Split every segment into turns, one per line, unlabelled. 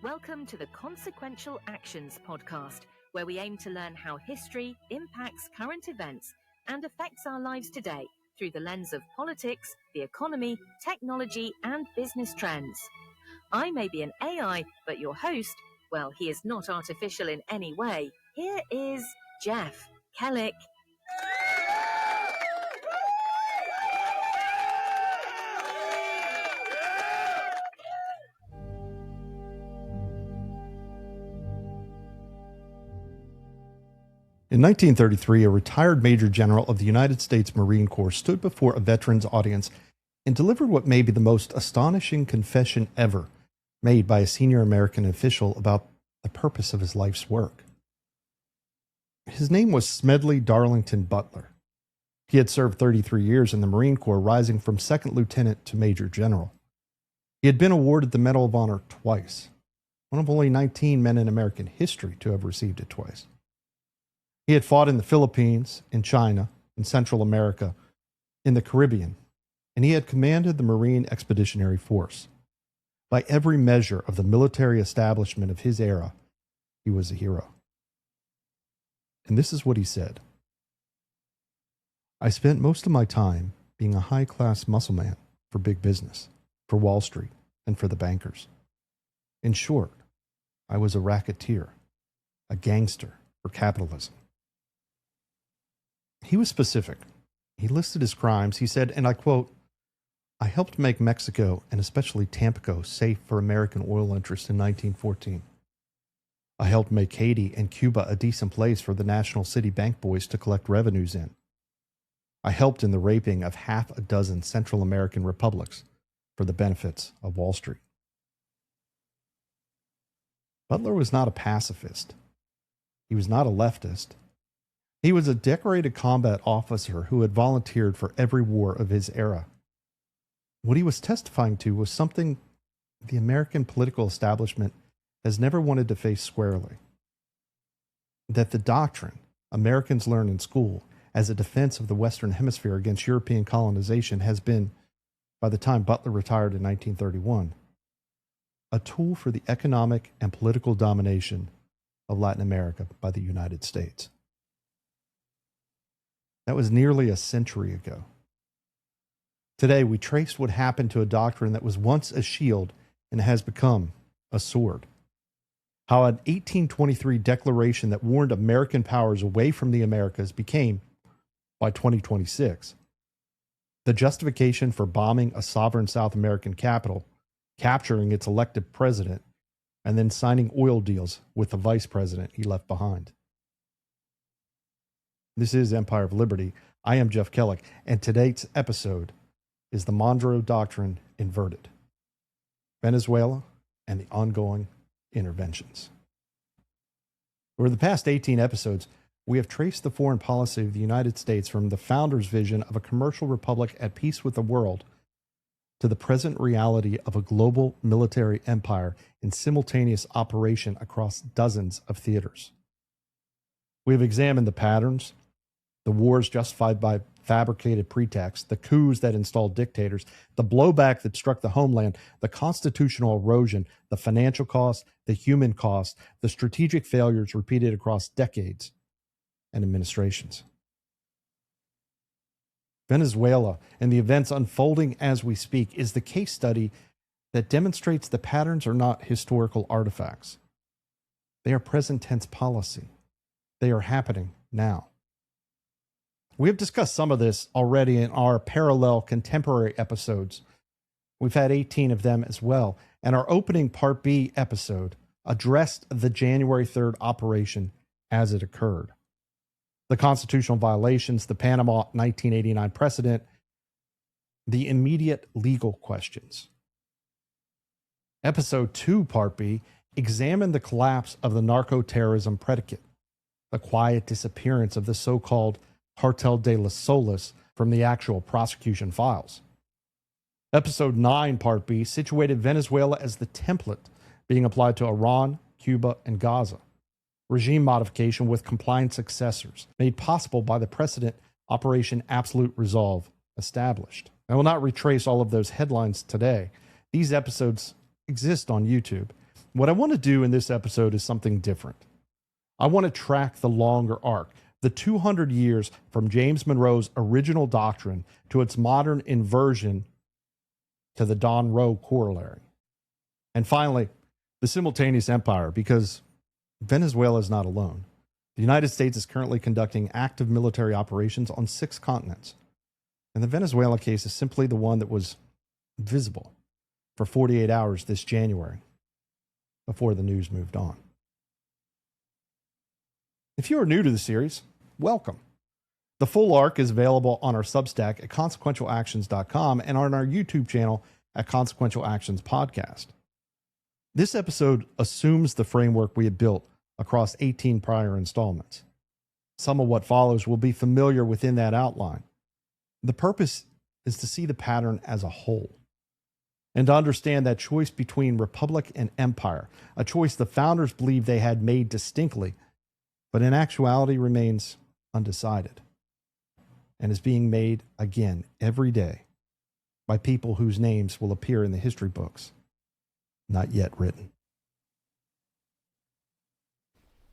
Welcome to the Consequential Actions podcast, where we aim to learn how history impacts current events and affects our lives today through the lens of politics, the economy, technology, and business trends. I may be an AI, but your host, well, he is not artificial in any way. Here is Jeff Kellick.
In 1933, a retired Major General of the United States Marine Corps stood before a veterans audience and delivered what may be the most astonishing confession ever made by a senior American official about the purpose of his life's work. His name was Smedley Butler. He had served 33 years in the Marine Corps, rising from second lieutenant to Major General. He had been awarded the Medal of Honor twice, one of only 19 men in American history to have received it twice. He had fought in the Philippines, in China, in Central America, in the Caribbean, and he had commanded the Marine Expeditionary Force. By every measure of the military establishment of his era, he was a hero. And this is what he said. I spent most of my time being a high-class muscle man for big business, for Wall Street, and for the bankers. In short, I was a racketeer, a gangster for capitalism. He was specific. He listed his crimes. He said, and I quote, I helped make Mexico, and especially Tampico, safe for American oil interests in 1914. I helped make Haiti and Cuba a decent place for the National City Bank boys to collect revenues in. I helped in the raping of half a dozen Central American republics for the benefits of Wall Street. Butler was not a pacifist. He was not a leftist. He was a decorated combat officer who had volunteered for every war of his era. What he was testifying to was something the American political establishment has never wanted to face squarely. That the doctrine Americans learn in school as a defense of the Western Hemisphere against European colonization has been, by the time Butler retired in 1931, a tool for the economic and political domination of Latin America by the United States. That was nearly a century ago. Today, we traced what happened to a doctrine that was once a shield and has become a sword. How an 1823 declaration that warned American powers away from the Americas became, by 2026, the justification for bombing a sovereign South American capital, capturing its elected president, and then signing oil deals with the vice president he left behind. This is Empire of Liberty. I am Jeff Kellick, and today's episode is the Monroe Doctrine inverted. Venezuela and the ongoing interventions. Over the past 18 episodes, we have traced the foreign policy of the United States from the founder's vision of a commercial republic at peace with the world to the present reality of a global military empire in simultaneous operation across dozens of theaters. We have examined the patterns, the wars justified by fabricated pretexts, the coups that installed dictators, the blowback that struck the homeland, the constitutional erosion, the financial cost, the human cost, the strategic failures repeated across decades and administrations. Venezuela and the events unfolding as we speak is the case study that demonstrates the patterns are not historical artifacts. They are present tense policy. They are happening now. We have discussed some of this already in our parallel contemporary episodes. We've had 18 of them as well. And our opening Part B episode addressed the January 3rd operation as it occurred. The constitutional violations, the Panama 1989 precedent, the immediate legal questions. Episode 2, Part B, examined the collapse of the narco-terrorism predicate, the quiet disappearance of the so-called Cartel de las Solas from the actual prosecution files. Episode 9, Part B, situated Venezuela as the template being applied to Iran, Cuba, and Gaza. Regime modification with compliant successors, made possible by the precedent Operation Absolute Resolve established. I will not retrace all of those headlines today. These episodes exist on YouTube, What I want to do in this episode is something different. I want to track the longer arc, the 200 years from James Monroe's original doctrine to its modern inversion to the Monroe Corollary. And finally, the simultaneous empire, because Venezuela is not alone. The United States is currently conducting active military operations on 6 continents. And the Venezuela case is simply the one that was visible for 48 hours this January before the news moved on. If you are new to the series, welcome. The full arc is available on our Substack at consequentialactions.com and on our YouTube channel at Consequential Actions Podcast. This episode assumes the framework we had built across 18 prior installments. Some of what follows will be familiar within that outline. The purpose is to see the pattern as a whole and to understand that choice between republic and empire, a choice the founders believed they had made distinctly, but in actuality remains undecided and is being made again every day by people whose names will appear in the history books, not yet written.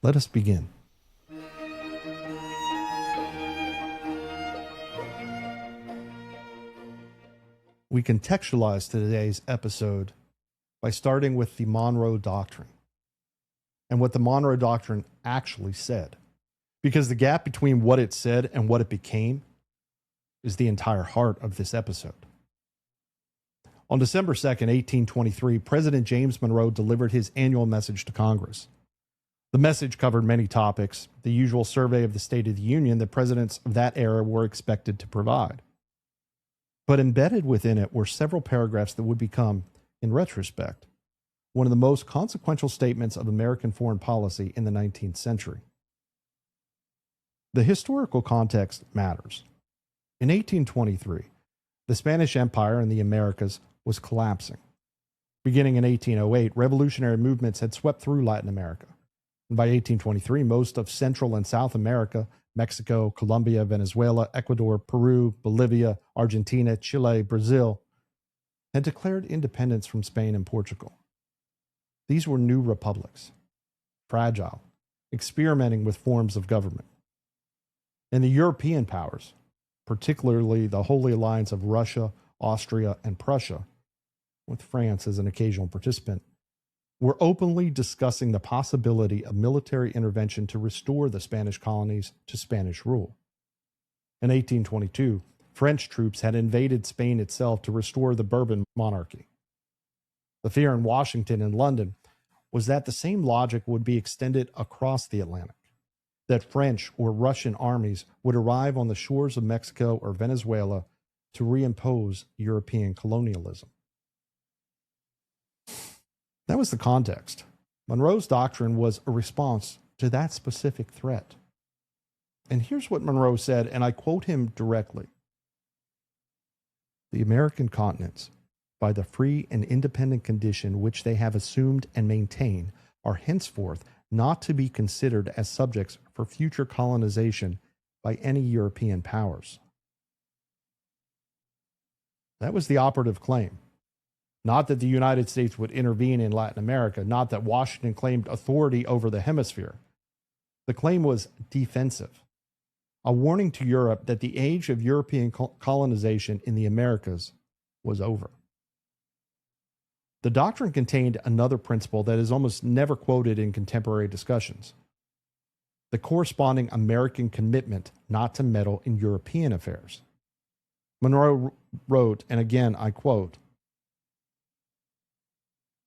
Let us begin. We contextualize today's episode by starting with the Monroe Doctrine and what the Monroe Doctrine actually said, because the gap between what it said and what it became is the entire heart of this episode. On December 2nd, 1823, President James Monroe delivered his annual message to Congress. The message covered many topics, the usual survey of the State of the Union that presidents of that era were expected to provide. But embedded within it were several paragraphs that would become, in retrospect, one of the most consequential statements of American foreign policy in the 19th century. The historical context matters. In 1823, the Spanish Empire in the Americas was collapsing. Beginning in 1808, revolutionary movements had swept through Latin America. And by 1823, most of Central and South America, Mexico, Colombia, Venezuela, Ecuador, Peru, Bolivia, Argentina, Chile, Brazil, had declared independence from Spain and Portugal. These were new republics, fragile, experimenting with forms of government. And the European powers, particularly the Holy Alliance of Russia, Austria, and Prussia, with France as an occasional participant, were openly discussing the possibility of military intervention to restore the Spanish colonies to Spanish rule. In 1822, French troops had invaded Spain itself to restore the Bourbon monarchy. The fear in Washington and London was that the same logic would be extended across the Atlantic, that French or Russian armies would arrive on the shores of Mexico or Venezuela to reimpose European colonialism. That was the context. Monroe's doctrine was a response to that specific threat. And here's what Monroe said, and I quote him directly. "The American continents, by the free and independent condition which they have assumed and maintain, are henceforth not to be considered as subjects for future colonization by any European powers." That was the operative claim. Not that the United States would intervene in Latin America, not that Washington claimed authority over the hemisphere. The claim was defensive, a warning to Europe that the age of European colonization in the Americas was over. The doctrine contained another principle that is almost never quoted in contemporary discussions: the corresponding American commitment not to meddle in European affairs. Monroe wrote, and again I quote,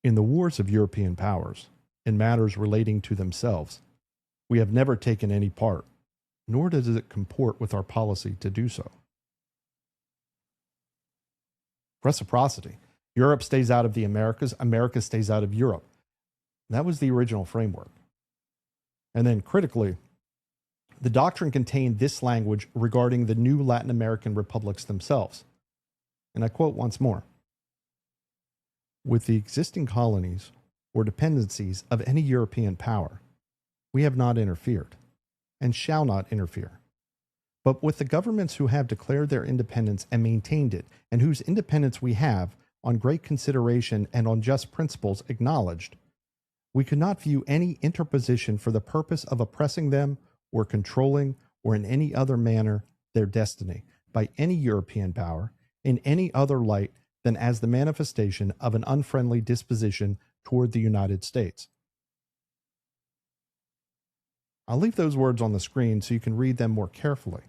"In the wars of European powers, in matters relating to themselves, we have never taken any part, nor does it comport with our policy to do so." Reciprocity. Europe stays out of the Americas, America stays out of Europe. That was the original framework. And then critically, the doctrine contained this language regarding the new Latin American republics themselves. And I quote once more, "With the existing colonies or dependencies of any European power, we have not interfered and shall not interfere. But with the governments who have declared their independence and maintained it, and whose independence we have, on great consideration and on just principles, acknowledged, We could not view any interposition for the purpose of oppressing them or controlling or in any other manner their destiny by any European power in any other light than as the manifestation of an unfriendly disposition toward the United States. I'll leave those words on the screen so you can read them more carefully.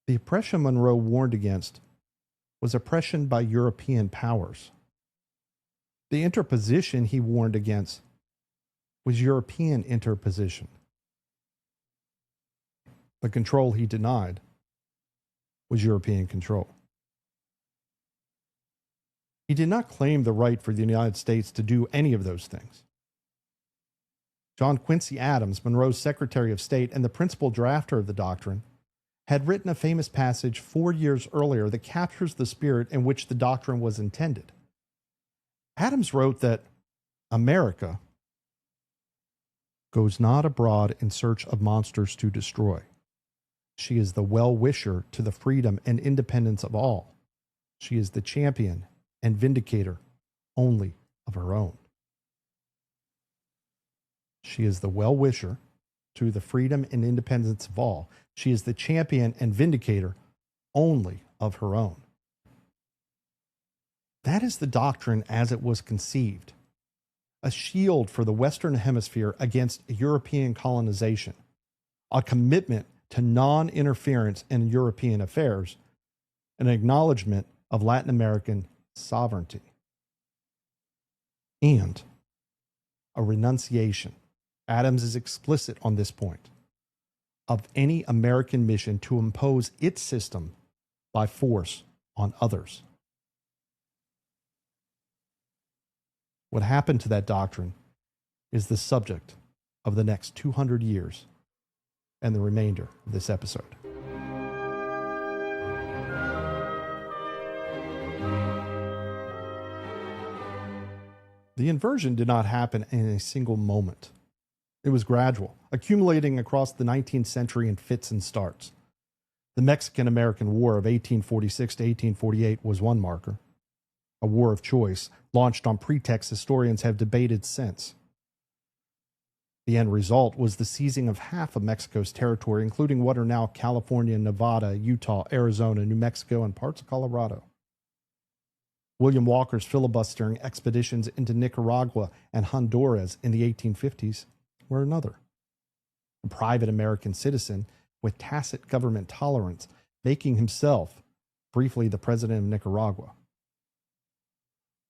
The oppression Monroe warned against was oppression by European powers. The interposition he warned against was European interposition. The control he denied was European control. He did not claim the right for the United States to do any of those things. John Quincy Adams, Monroe's Secretary of State and the principal drafter of the doctrine, had written a famous passage 4 years earlier that captures the spirit in which the doctrine was intended. Adams wrote that America goes not abroad in search of monsters to destroy. She is the well-wisher to the freedom and independence of all. She is the champion and vindicator only of her own. She is the well-wisher to the freedom and independence of all. She is the champion and vindicator only of her own. That is the doctrine as it was conceived, a shield for the Western Hemisphere against European colonization, a commitment to non-interference in European affairs, an acknowledgement of Latin American sovereignty, and a renunciation. Adams is explicit on this point, of any American mission to impose its system by force on others. What happened to that doctrine is the subject of the next 200 years and the remainder of this episode. The inversion did not happen in a single moment. It was gradual, accumulating across the 19th century in fits and starts. The Mexican-American War of 1846 to 1848 was one marker, a war of choice launched on pretext historians have debated since. The end result was the seizing of half of Mexico's territory, including what are now California, Nevada, Utah, Arizona, New Mexico, and parts of Colorado. William Walker's filibustering expeditions into Nicaragua and Honduras in the 1850s were another. A private American citizen with tacit government tolerance, making himself briefly the president of Nicaragua.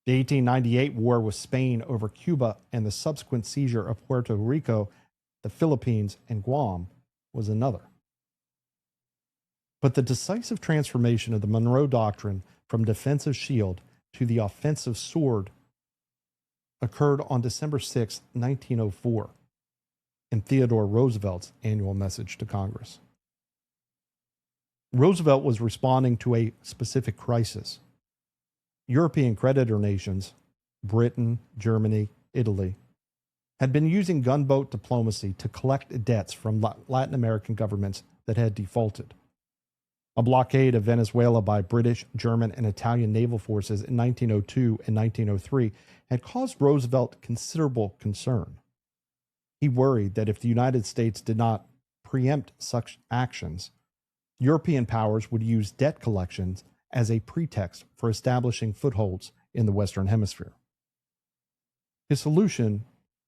The 1898 war with Spain over Cuba and the subsequent seizure of Puerto Rico, the Philippines, and Guam was another. But the decisive transformation of the Monroe Doctrine from defensive shield to the offensive sword occurred on December 6, 1904, in Theodore Roosevelt's annual message to Congress. Roosevelt was responding to a specific crisis. European creditor nations, Britain, Germany, Italy, had been using gunboat diplomacy to collect debts from Latin American governments that had defaulted. A blockade of Venezuela by British, German, and Italian naval forces in 1902 and 1903 had caused Roosevelt considerable concern. He worried that if the United States did not preempt such actions, European powers would use debt collections as a pretext for establishing footholds in the Western Hemisphere. His solution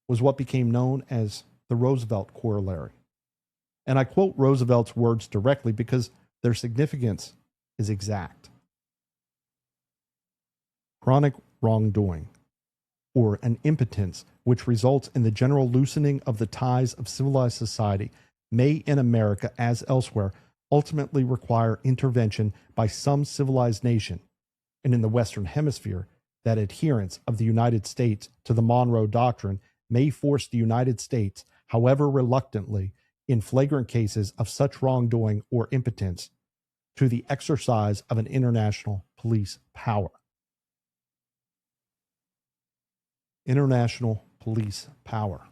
was what became known as the Roosevelt Corollary. And I quote Roosevelt's words directly because their significance is exact. Chronic wrongdoing, or an impotence which results in the general loosening of the ties of civilized society, may in America, as elsewhere, ultimately require intervention by some civilized nation, and in the Western Hemisphere, that adherence of the United States to the Monroe Doctrine may force the United States, however reluctantly, in flagrant cases of such wrongdoing or impotence, to the exercise of an international police power. International police power.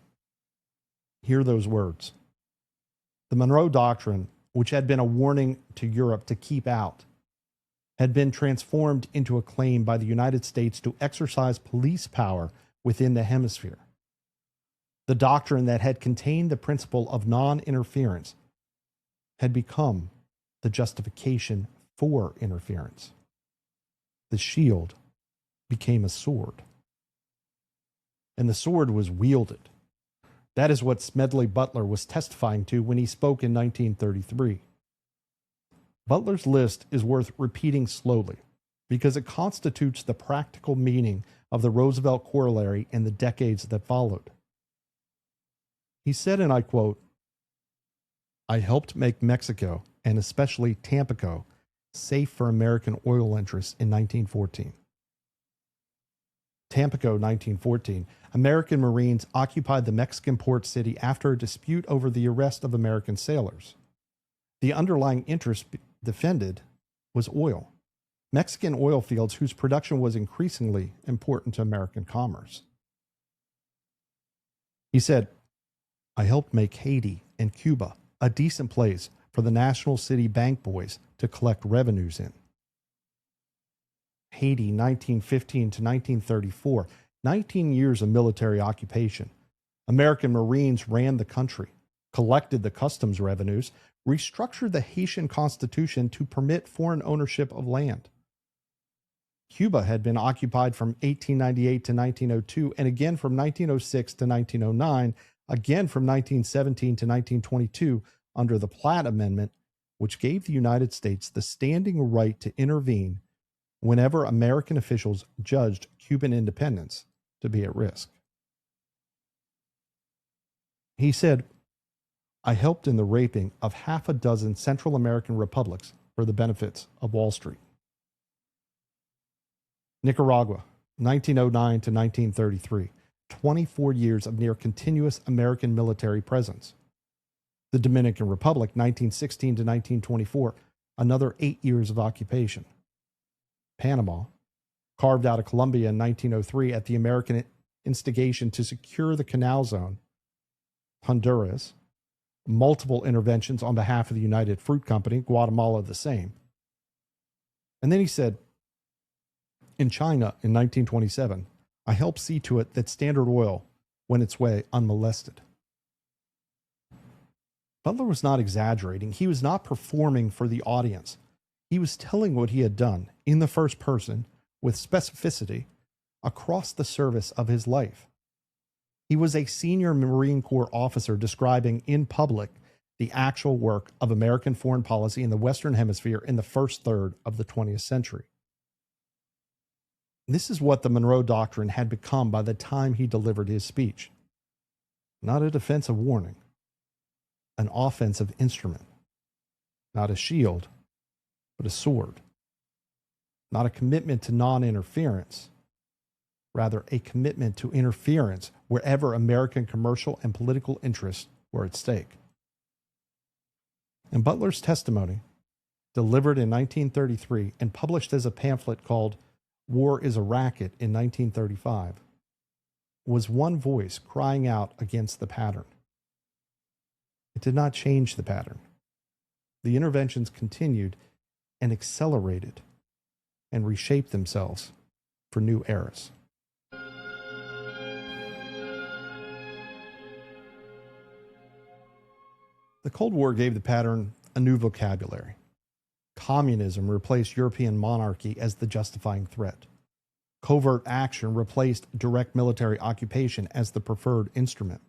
Hear those words. The Monroe Doctrine, which had been a warning to Europe to keep out, had been transformed into a claim by the United States to exercise police power within the hemisphere. The doctrine that had contained the principle of non-interference had become the justification for interference. The shield became a sword. And the sword was wielded. That is what Smedley Butler was testifying to when he spoke in 1933. Butler's list is worth repeating slowly because it constitutes the practical meaning of the Roosevelt Corollary in the decades that followed. He said, and I quote, "I helped make Mexico, and especially Tampico, safe for American oil interests in 1914. Tampico, 1914, American Marines occupied the Mexican port city after a dispute over the arrest of American sailors. The underlying interest defended was oil, Mexican oil fields whose production was increasingly important to American commerce." He said, "I helped make Haiti and Cuba a decent place for the National City Bank boys to collect revenues in." Haiti, 1915 to 1934, 19 years of military occupation. American Marines ran the country, collected the customs revenues, restructured the Haitian Constitution to permit foreign ownership of land. Cuba had been occupied from 1898 to 1902, and again from 1906 to 1909, again from 1917 to 1922 under the Platt Amendment, which gave the United States the standing right to intervene whenever American officials judged Cuban independence to be at risk. He said, "I helped in the raping of half a dozen Central American republics for the benefits of Wall Street." Nicaragua, 1909 to 1933, 24 years of near continuous American military presence. The Dominican Republic, 1916 to 1924, another 8 years of occupation. Panama, carved out of Colombia in 1903 at the American instigation to secure the Canal Zone. Honduras, multiple interventions on behalf of the United Fruit Company, Guatemala the same. And then he said, "In China in 1927, I helped see to it that Standard Oil went its way unmolested." Butler was not exaggerating. He was not performing for the audience. He was telling what he had done in the first person with specificity across the service of his life. He was a senior Marine Corps officer describing in public the actual work of American foreign policy in the Western Hemisphere in the first third of the 20th century. This is what the Monroe Doctrine had become by the time he delivered his speech. Not a defensive warning, an offensive instrument. Not a shield, but a sword. Not a commitment to non-interference, rather a commitment to interference wherever American commercial and political interests were at stake. And Butler's testimony, delivered in 1933 and published as a pamphlet called "War is a Racket" in 1935, was one voice crying out against the pattern. It did not change the pattern. The interventions continued and accelerated and reshaped themselves for new eras. The Cold War gave the pattern a new vocabulary. Communism replaced European monarchy as the justifying threat. Covert action replaced direct military occupation as the preferred instrument.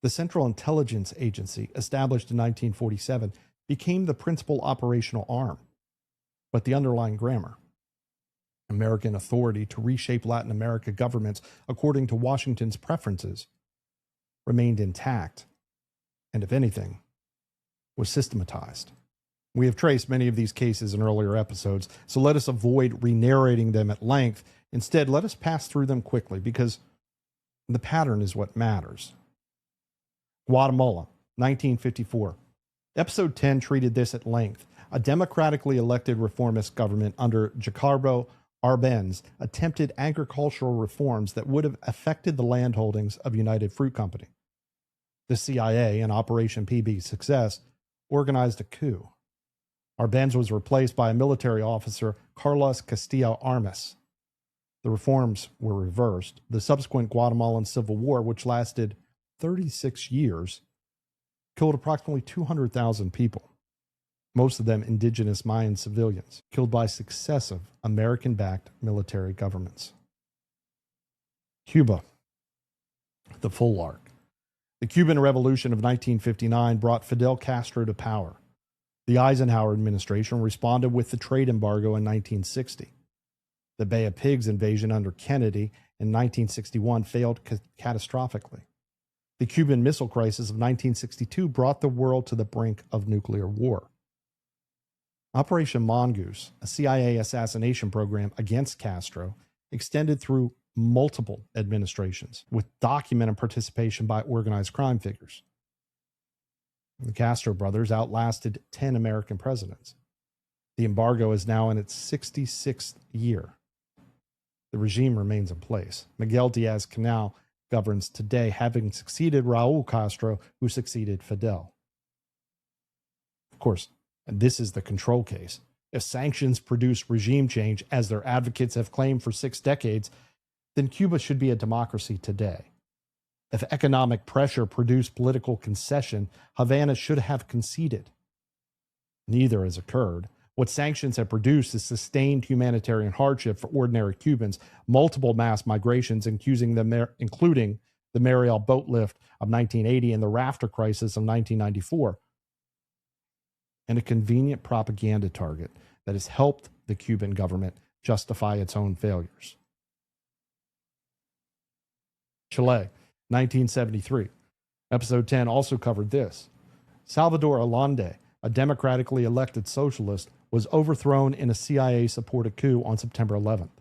The Central Intelligence Agency, established in 1947, became the principal operational arm. But the underlying grammar, American authority to reshape Latin America governments according to Washington's preferences, remained intact, and if anything, was systematized. We have traced many of these cases in earlier episodes, so let us avoid re-narrating them at length. Instead, let us pass through them quickly because the pattern is what matters. Guatemala, 1954. Episode 10 treated this at length. A democratically elected reformist government under Jacarbo Arbenz attempted agricultural reforms that would have affected the land holdings of United Fruit Company. The CIA, in Operation PB Success, organized a coup. Arbenz was replaced by a military officer, Carlos Castillo Armas. The reforms were reversed. The subsequent Guatemalan Civil War, which lasted 36 years, killed approximately 200,000 people, most of them indigenous Mayan civilians, killed by successive American-backed military governments. Cuba, the full arc. The Cuban Revolution of 1959 brought Fidel Castro to power. The Eisenhower administration responded with the trade embargo in 1960. The Bay of Pigs invasion under Kennedy in 1961 failed catastrophically. The Cuban Missile Crisis of 1962 brought the world to the brink of nuclear war. Operation Mongoose, a CIA assassination program against Castro, extended through multiple administrations with documented participation by organized crime figures. The Castro brothers outlasted 10 American presidents. The embargo is now in its 66th year. The regime remains in place. Miguel Diaz-Canel governs today, having succeeded Raul Castro, who succeeded Fidel. Of course, and this is the control case. If sanctions produce regime change, as their advocates have claimed for 6 decades, then Cuba should be a democracy today. If economic pressure produced political concession, Havana should have conceded. Neither has occurred. What sanctions have produced is sustained humanitarian hardship for ordinary Cubans, multiple mass migrations, including the Mariel boat lift of 1980 and the rafter crisis of 1994, and a convenient propaganda target that has helped the Cuban government justify its own failures. Chile, 1973. Episode 10 also covered this. Salvador Allende, a democratically elected socialist, was overthrown in a CIA-supported coup on September 11th.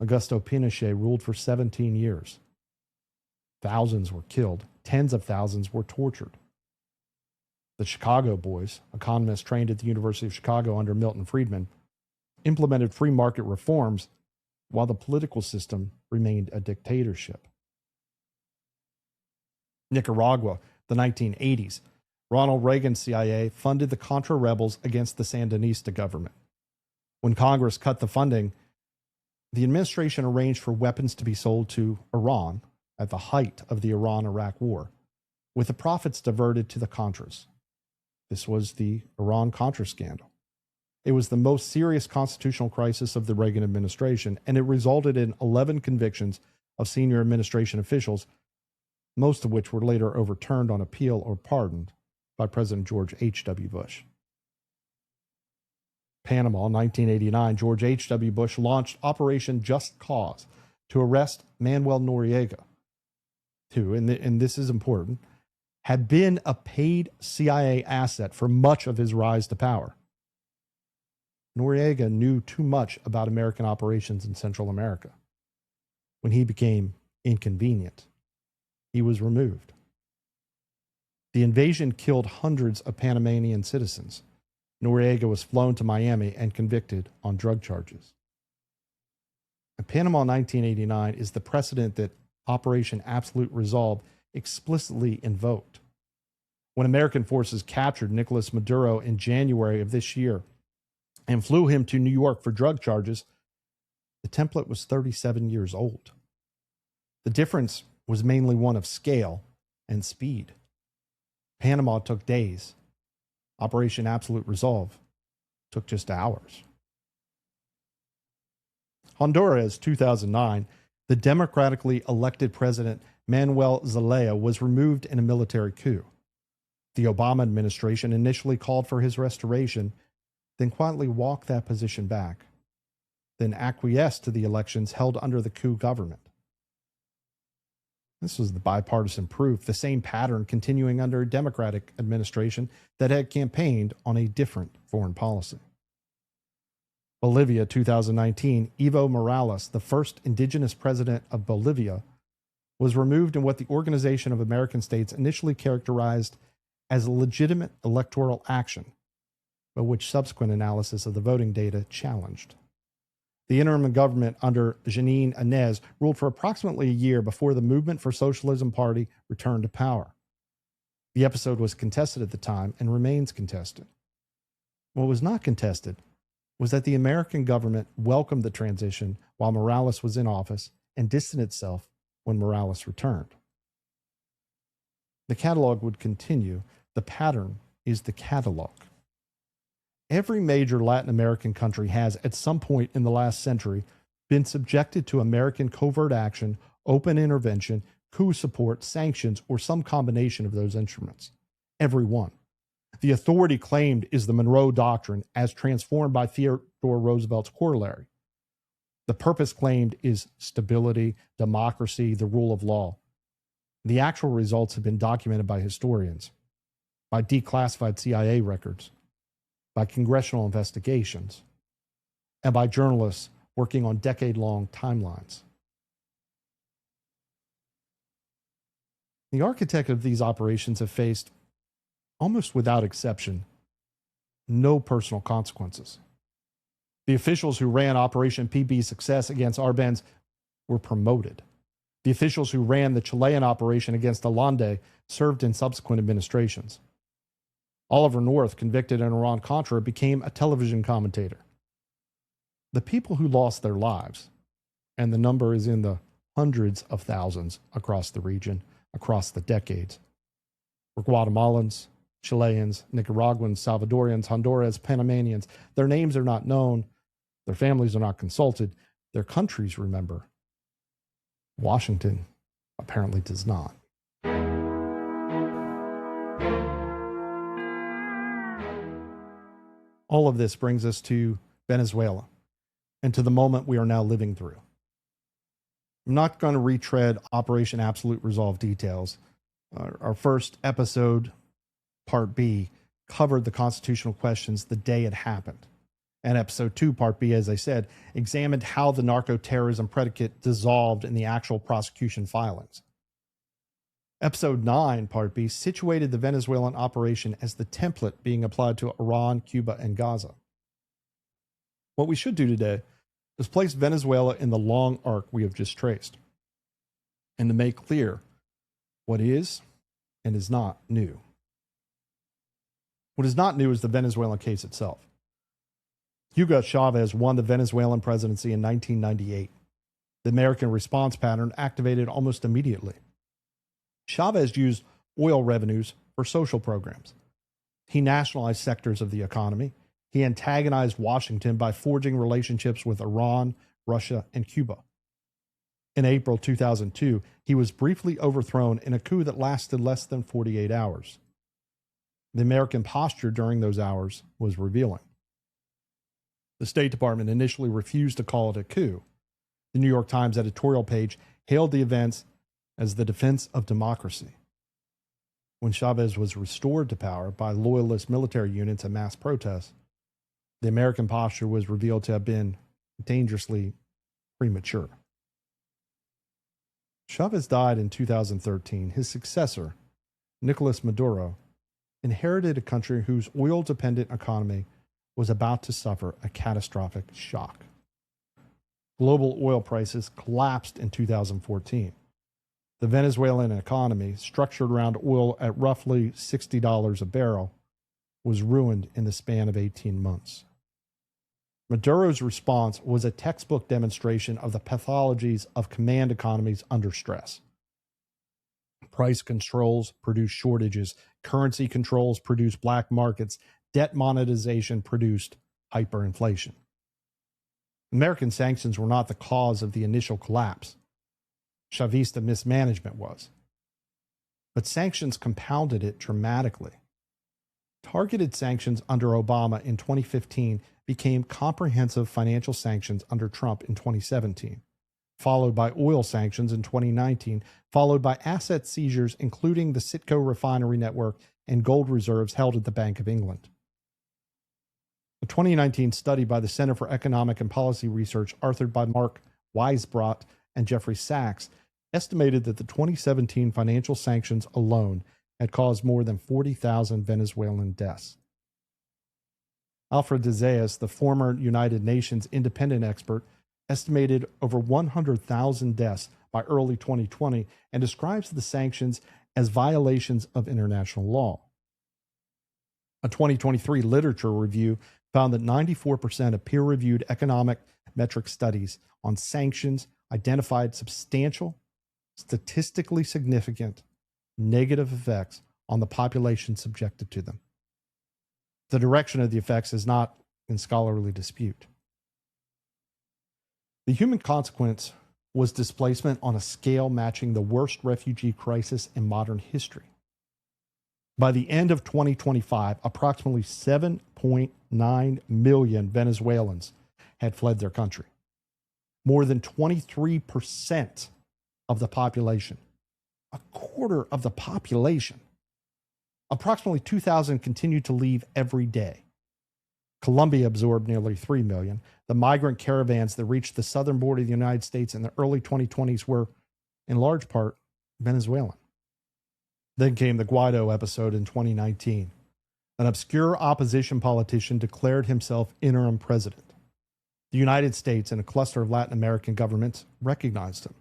Augusto Pinochet ruled for 17 years. Thousands were killed. Tens of thousands were tortured. The Chicago Boys, economists trained at the University of Chicago under Milton Friedman, implemented free market reforms while the political system remained a dictatorship. Nicaragua, the 1980s. Ronald Reagan's CIA funded the Contra rebels against the Sandinista government. When Congress cut the funding, the administration arranged for weapons to be sold to Iran at the height of the Iran-Iraq War, with the profits diverted to the Contras. This was the Iran-Contra scandal. It was the most serious constitutional crisis of the Reagan administration, and it resulted in 11 convictions of senior administration officials, most of which were later overturned on appeal or pardoned by President George H.W. Bush. Panama, 1989, George H.W. Bush launched Operation Just Cause to arrest Manuel Noriega, who, and this is important, had been a paid CIA asset for much of his rise to power. Noriega knew too much about American operations in Central America. When he became inconvenient, he was removed. The invasion killed hundreds of Panamanian citizens. Noriega was flown to Miami and convicted on drug charges. And Panama 1989 is the precedent that Operation Absolute Resolve explicitly invoked. When American forces captured Nicolas Maduro in January of this year and flew him to New York for drug charges, the template was 37 years old. The difference was mainly one of scale and speed. Panama took days. Operation Absolute Resolve took just hours. Honduras, 2009, the democratically elected president Manuel Zelaya was removed in a military coup. The Obama administration initially called for his restoration, then quietly walked that position back, then acquiesced to the elections held under the coup government. This was the bipartisan proof, the same pattern continuing under a Democratic administration that had campaigned on a different foreign policy. Bolivia, 2019, Evo Morales, the first indigenous president of Bolivia, was removed in what the Organization of American States initially characterized as a legitimate electoral action, but which subsequent analysis of the voting data challenged. The interim government under Jeanine Áñez ruled for approximately a year before the Movement for Socialism Party returned to power. The episode was contested at the time and remains contested. What was not contested was that the American government welcomed the transition while Morales was in office and distanced itself when Morales returned. The catalog would continue. The pattern is the catalog. Every major Latin American country has, at some point in the last century, been subjected to American covert action, open intervention, coup support, sanctions, or some combination of those instruments. Every one. The authority claimed is the Monroe Doctrine as transformed by Theodore Roosevelt's Corollary. The purpose claimed is stability, democracy, the rule of law. The actual results have been documented by historians, by declassified CIA records, by congressional investigations, and by journalists working on decade-long timelines. The architect of these operations have faced, almost without exception, no personal consequences. The officials who ran Operation PB Success against Arbenz were promoted. The officials who ran the Chilean operation against Allende served in subsequent administrations. Oliver North, convicted in Iran-Contra, became a television commentator. The people who lost their lives, and the number is in the hundreds of thousands across the region, across the decades, were Guatemalans, Chileans, Nicaraguans, Salvadorians, Honduras, Panamanians. Their names are not known. Their families are not consulted. Their countries remember. Washington apparently does not. All of this brings us to Venezuela and to the moment we are now living through. I'm not going to retread Operation Absolute Resolve details. Our first episode, Part B, covered the constitutional questions the day it happened. And Episode 2, Part B, as I said, examined how the narco-terrorism predicate dissolved in the actual prosecution filings. Episode 9, Part B, situated the Venezuelan operation as the template being applied to Iran, Cuba, and Gaza. What we should do today is place Venezuela in the long arc we have just traced, and to make clear what is and is not new. What is not new is the Venezuelan case itself. Hugo Chavez won the Venezuelan presidency in 1998. The American response pattern activated almost immediately. Chavez used oil revenues for social programs. He nationalized sectors of the economy. He antagonized Washington by forging relationships with Iran, Russia, and Cuba. In April 2002, he was briefly overthrown in a coup that lasted less than 48 hours. The American posture during those hours was revealing. The State Department initially refused to call it a coup. The New York Times editorial page hailed the events as the defense of democracy. When Chavez was restored to power by loyalist military units and mass protests, the American posture was revealed to have been dangerously premature. Chavez died in 2013. His successor, Nicolas Maduro, inherited a country whose oil-dependent economy was about to suffer a catastrophic shock. Global oil prices collapsed in 2014. The Venezuelan economy, structured around oil at roughly $60 a barrel, was ruined in the span of 18 months. Maduro's response was a textbook demonstration of the pathologies of command economies under stress. Price controls produce shortages, currency controls produce black markets, debt monetization produced hyperinflation. American sanctions were not the cause of the initial collapse. Chavista mismanagement was. But sanctions compounded it dramatically. Targeted sanctions under Obama in 2015 became comprehensive financial sanctions under Trump in 2017, followed by oil sanctions in 2019, followed by asset seizures, including the Citgo refinery network and gold reserves held at the Bank of England. A 2019 study by the Center for Economic and Policy Research, authored by Mark Weisbrot and Jeffrey Sachs, estimated that the 2017 financial sanctions alone had caused more than 40,000 Venezuelan deaths. Alfred de Zayas, the former United Nations independent expert, estimated over 100,000 deaths by early 2020 and describes the sanctions as violations of international law. A 2023 literature review found that 94% of peer-reviewed economic metric studies on sanctions identified substantial, statistically significant negative effects on the population subjected to them. The direction of the effects is not in scholarly dispute. The human consequence was displacement on a scale matching the worst refugee crisis in modern history. By the end of 2025, approximately 7.9 million Venezuelans had fled their country. More than 23% of the population, a quarter of the population. Approximately 2,000 continued to leave every day. Colombia absorbed nearly 3 million. The migrant caravans that reached the southern border of the United States in the early 2020s were, in large part, Venezuelan. Then came the Guaido episode in 2019. An obscure opposition politician declared himself interim president. The United States and a cluster of Latin American governments recognized him.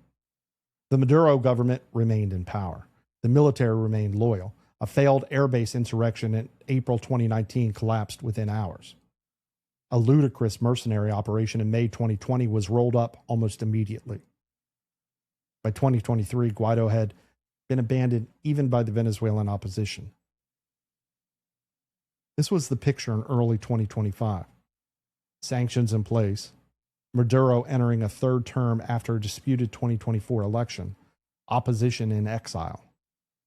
The Maduro government remained in power. The military remained loyal. A failed airbase insurrection in April 2019 collapsed within hours. A ludicrous mercenary operation in May 2020 was rolled up almost immediately. By 2023, Guaido had been abandoned even by the Venezuelan opposition. This was the picture in early 2025. Sanctions in place, Maduro entering a third term after a disputed 2024 election, opposition in exile,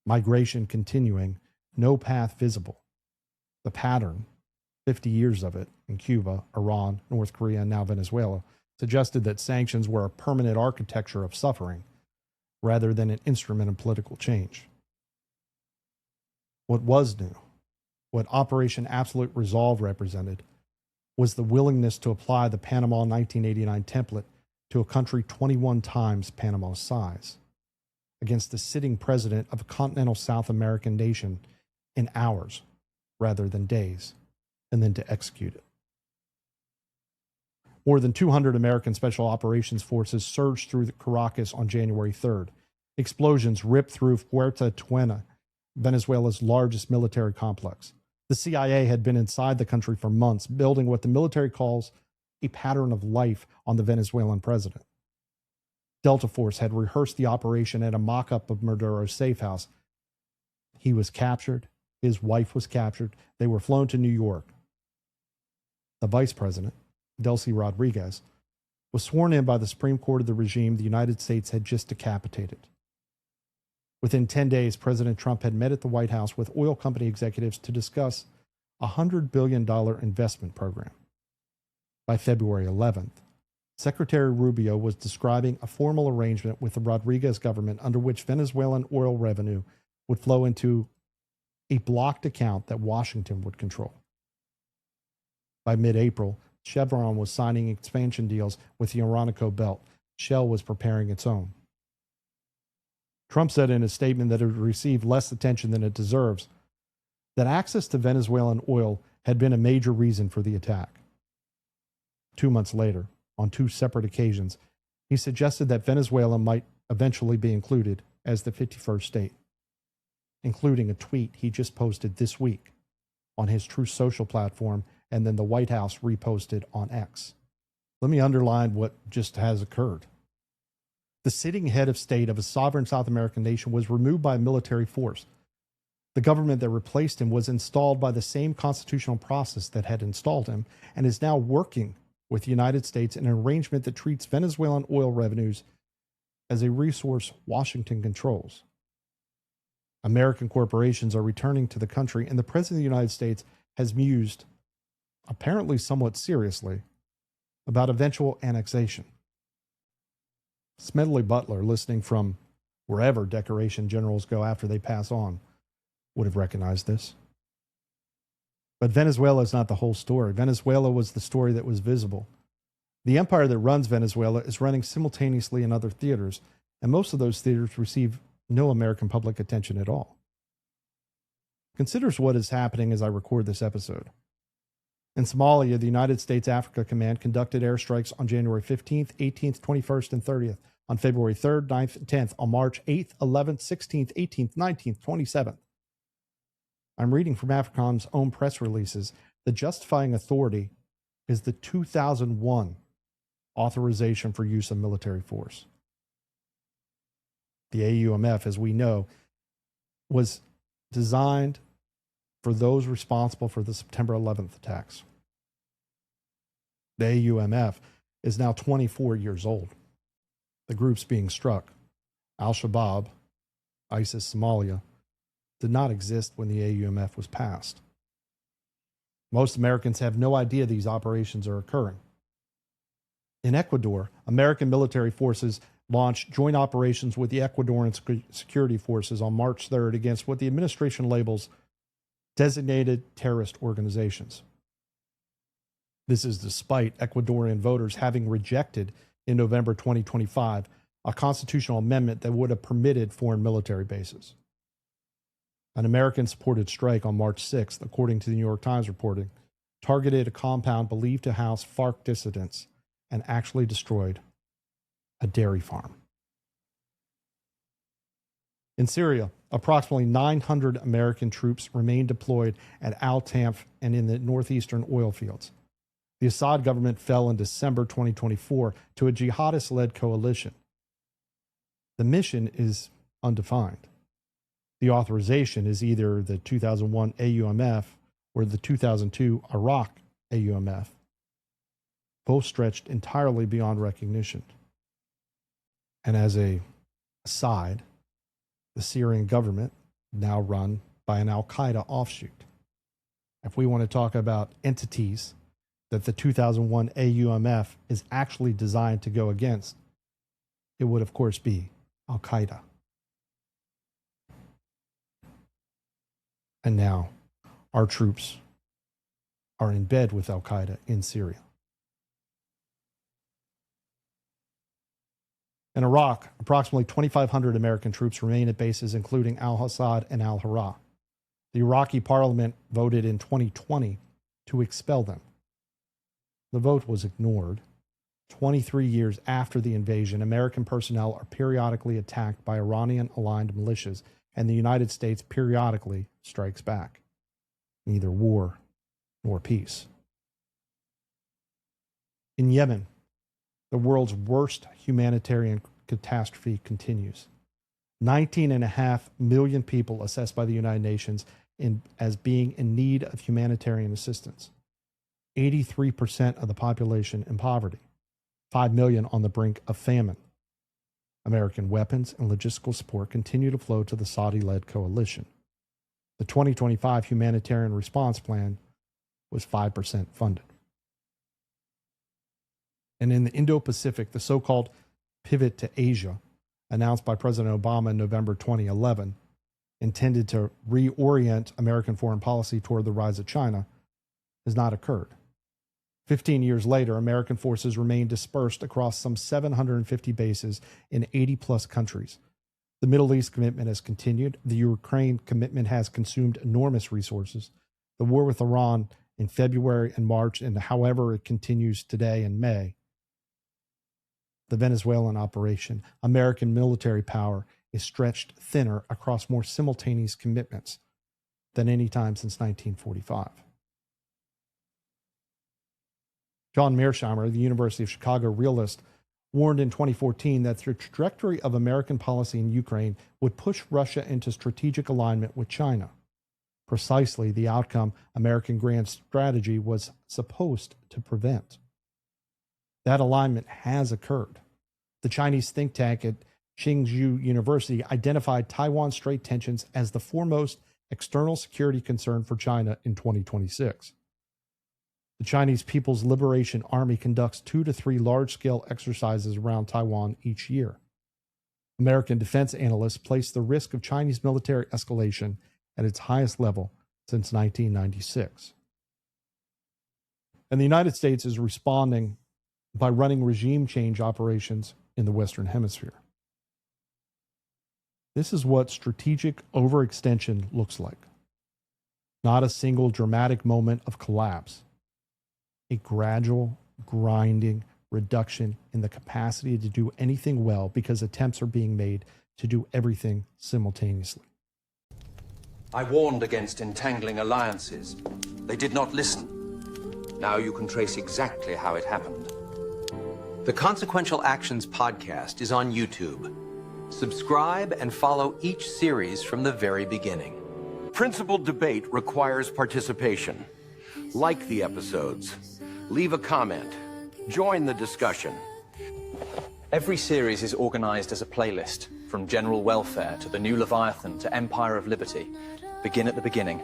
migration continuing, no path visible. The pattern, 50 years of it in Cuba, Iran, North Korea, and now Venezuela, suggested that sanctions were a permanent architecture of suffering rather than an instrument of political change. What was new, what Operation Absolute Resolve represented, was the willingness to apply the Panama 1989 template to a country 21 times Panama's size, against the sitting president of a continental South American nation in hours rather than days, and then to execute it. More than 200 American Special Operations Forces surged through Caracas on January 3rd. Explosions ripped through Puerto Tijuana, Venezuela's largest military complex. The CIA had been inside the country for months, building what the military calls a pattern of life on the Venezuelan president. Delta Force had rehearsed the operation at a mock-up of Maduro's safe house. He was captured. His wife was captured. They were flown to New York. The vice president, Delcy Rodriguez, was sworn in by the Supreme Court of the regime the United States had just decapitated. Within 10 days, President Trump had met at the White House with oil company executives to discuss a $100 billion investment program. By February 11th, Secretary Rubio was describing a formal arrangement with the Rodriguez government under which Venezuelan oil revenue would flow into a blocked account that Washington would control. By mid-April, Chevron was signing expansion deals with the Orinoco Belt. Shell was preparing its own. Trump said in a statement that it would receive less attention than it deserves, that access to Venezuelan oil had been a major reason for the attack. 2 months later, on two separate occasions, he suggested that Venezuela might eventually be included as the 51st state, including a tweet he just posted this week on his Truth Social platform, and then the White House reposted on X. Let me underline what just has occurred. The sitting head of state of a sovereign South American nation was removed by a military force. The government that replaced him was installed by the same constitutional process that had installed him and is now working with the United States in an arrangement that treats Venezuelan oil revenues as a resource Washington controls. American corporations are returning to the country, and the President of the United States has mused, apparently somewhat seriously, about eventual annexation. Smedley Butler, listening from wherever decoration generals go after they pass on, would have recognized this. But Venezuela is not the whole story. Venezuela was the story that was visible. The empire that runs Venezuela is running simultaneously in other theaters, and most of those theaters receive no American public attention at all. Consider what is happening as I record this episode. In Somalia, the United States Africa Command conducted airstrikes on January 15th, 18th, 21st, and 30th, on February 3rd, 9th, and 10th, on March 8th, 11th, 16th, 18th, 19th, 27th. I'm reading from AFRICOM's own press releases. The justifying authority is the 2001 authorization for use of military force. The AUMF, as we know, was designed for those responsible for the September 11th attacks. The AUMF is now 24 years old. The groups being struck, Al-Shabaab, ISIS Somalia, did not exist when the AUMF was passed. Most Americans have no idea these operations are occurring. In Ecuador, American military forces launched joint operations with the Ecuadorian security forces on March 3rd against what the administration labels designated terrorist organizations. This is despite Ecuadorian voters having rejected in November 2025 a constitutional amendment that would have permitted foreign military bases. An American-supported strike on March 6th, according to the New York Times reporting, targeted a compound believed to house FARC dissidents and actually destroyed a dairy farm. In Syria, approximately 900 American troops remain deployed at Al-Tanf and in the northeastern oil fields. The Assad government fell in December 2024 to a jihadist-led coalition. The mission is undefined. The authorization is either the 2001 AUMF or the 2002 Iraq AUMF, both stretched entirely beyond recognition. And as an aside, the Syrian government, now run by an Al-Qaeda offshoot. If we want to talk about entities that the 2001 AUMF is actually designed to go against, it would of course be Al-Qaeda. And now our troops are in bed with Al-Qaeda in Syria. In Iraq, approximately 2,500 American troops remain at bases including Al-Assad and Al-Hara. The Iraqi parliament voted in 2020 to expel them. The vote was ignored. 23 years after the invasion, American personnel are periodically attacked by Iranian-aligned militias, and the United States periodically strikes back. Neither war nor peace. In Yemen, the world's worst humanitarian catastrophe continues. 19.5 million people assessed by the United Nations as being in need of humanitarian assistance. 83% of the population in poverty. 5 million on the brink of famine. American weapons and logistical support continue to flow to the Saudi-led coalition. The 2025 humanitarian response plan was 5% funded. And in the Indo-Pacific, the so-called pivot to Asia, announced by President Obama in November 2011, intended to reorient American foreign policy toward the rise of China, has not occurred. 15 years later, American forces remain dispersed across some 750 bases in 80-plus countries. The Middle East commitment has continued. The Ukraine commitment has consumed enormous resources. The war with Iran in February and March, and however it continues today in May. The Venezuelan operation, American military power, is stretched thinner across more simultaneous commitments than any time since 1945. John Mearsheimer, the University of Chicago realist, warned in 2014 that the trajectory of American policy in Ukraine would push Russia into strategic alignment with China. Precisely the outcome American grand strategy was supposed to prevent. That alignment has occurred. The Chinese think tank at Tsinghua University identified Taiwan Strait tensions as the foremost external security concern for China in 2026. The Chinese People's Liberation Army conducts 2 to 3 large-scale exercises around Taiwan each year. American defense analysts place the risk of Chinese military escalation at its highest level since 1996. And the United States is responding by running regime change operations in the Western Hemisphere. This is what strategic overextension looks like. Not a single dramatic moment of collapse. A gradual, grinding reduction in the capacity to do anything well because attempts are being made to do everything simultaneously.
I warned against entangling alliances. They did not listen. Now you can trace exactly how it happened.
The Consequential Actions podcast is on YouTube. Subscribe and follow each series from the very beginning.
Principled debate requires participation. Like the episodes. Leave a comment. Join the discussion.
Every series is organized as a playlist, from General Welfare to The New Leviathan to Empire of Liberty. Begin at the beginning.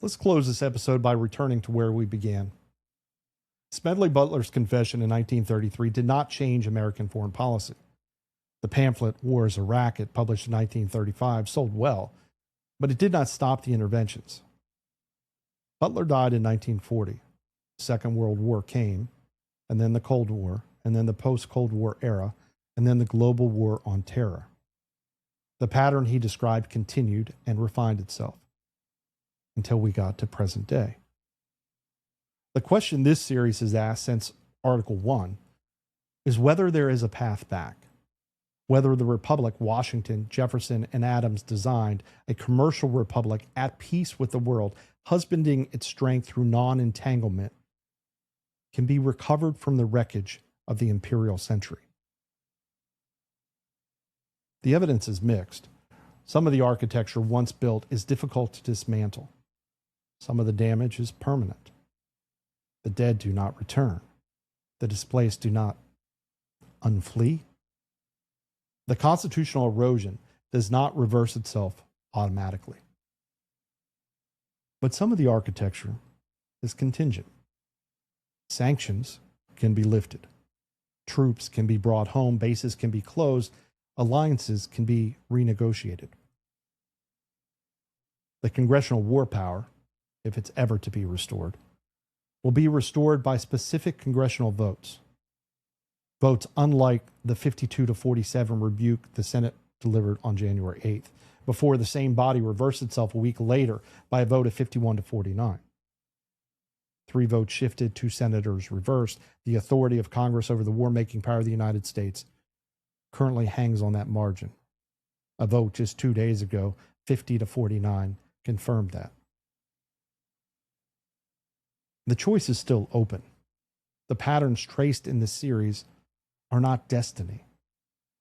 Let's close this episode by returning to where we began. Smedley Butler's confession in 1933 did not change American foreign policy. The pamphlet War is a Racket, published in 1935, sold well, but it did not stop the interventions. Butler died in 1940. The Second World War came, and then the Cold War, and then the post-Cold War era, and then the global war on terror. The pattern he described continued and refined itself until we got to present day. The question this series has asked since Article 1 is whether there is a path back, whether the republic Washington, Jefferson, and Adams designed, a commercial republic at peace with the world, husbanding its strength through non-entanglement, can be recovered from the wreckage of the imperial century. The evidence is mixed. Some of the architecture once built is difficult to dismantle. Some of the damage is permanent. The dead do not return. The displaced do not unflee. The constitutional erosion does not reverse itself automatically. But some of the architecture is contingent. Sanctions can be lifted. Troops can be brought home. Bases can be closed. Alliances can be renegotiated. The congressional war power, if it's ever to be restored, will be restored by specific congressional votes. Votes unlike the 52-47 rebuke the Senate delivered on January 8th, before the same body reversed itself a week later by a vote of 51-49. 3 votes shifted, 2 senators reversed. The authority of Congress over the war-making power of the United States currently hangs on that margin. A vote just 2 days ago, 50-49, confirmed that. The choice is still open. The patterns traced in this series are not destiny.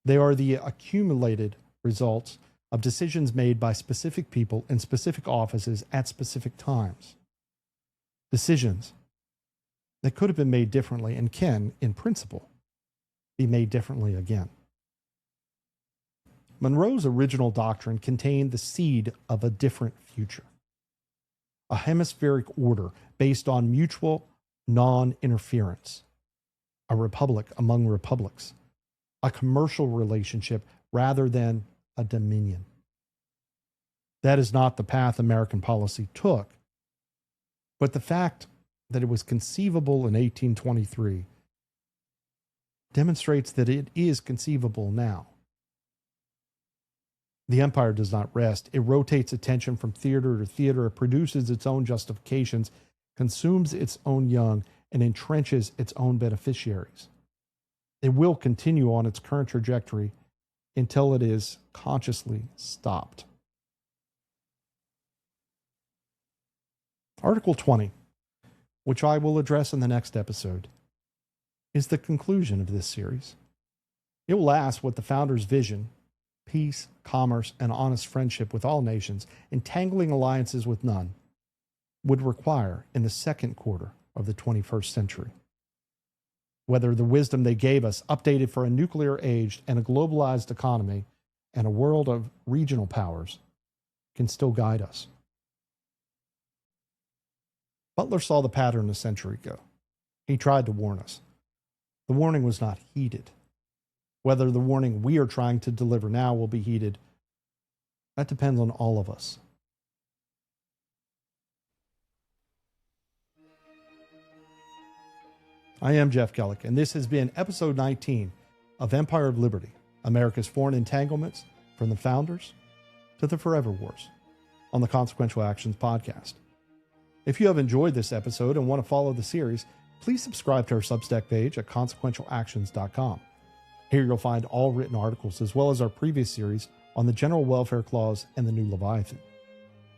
They are the accumulated results of decisions made by specific people in specific offices at specific times. Decisions that could have been made differently and can, in principle, be made differently again. Monroe's original doctrine contained the seed of a different future. A hemispheric order based on mutual non-interference, a republic among republics, a commercial relationship rather than a dominion. That is not the path American policy took, but the fact that it was conceivable in 1823 demonstrates that it is conceivable now. The empire does not rest. It rotates attention from theater to theater. It produces its own justifications, consumes its own young, and entrenches its own beneficiaries. It will continue on its current trajectory until it is consciously stopped. Article 20, which I will address in the next episode, is the conclusion of this series. It will ask what the founders' vision, peace, commerce, and honest friendship with all nations, entangling alliances with none, would require in the second quarter of the 21st century. Whether the wisdom they gave us, updated for a nuclear age and a globalized economy and a world of regional powers, can still guide us. Butler saw the pattern a century ago. He tried to warn us. The warning was not heeded. Whether the warning we are trying to deliver now will be heeded, that depends on all of us. I am Jeff Gellick, and this has been episode 19 of Empire of Liberty, America's Foreign Entanglements from the Founders to the Forever Wars. on the Consequential Actions podcast. If you have enjoyed this episode and want to follow the series, please subscribe to our Substack page at consequentialactions.com. Here you'll find all written articles as well as our previous series on the General Welfare Clause and the New Leviathan.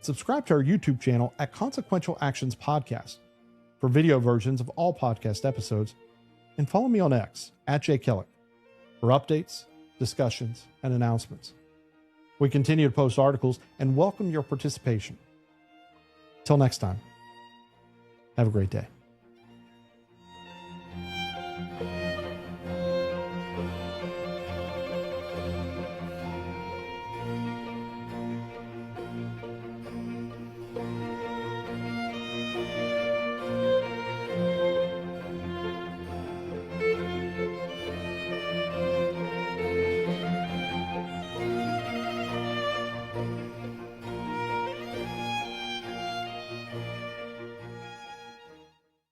Subscribe to our YouTube channel at Consequential Actions Podcast for video versions of all podcast episodes, and follow me on X at @JKellick for updates, discussions, and announcements. We continue to post articles and welcome your participation. Till next time, have a great day.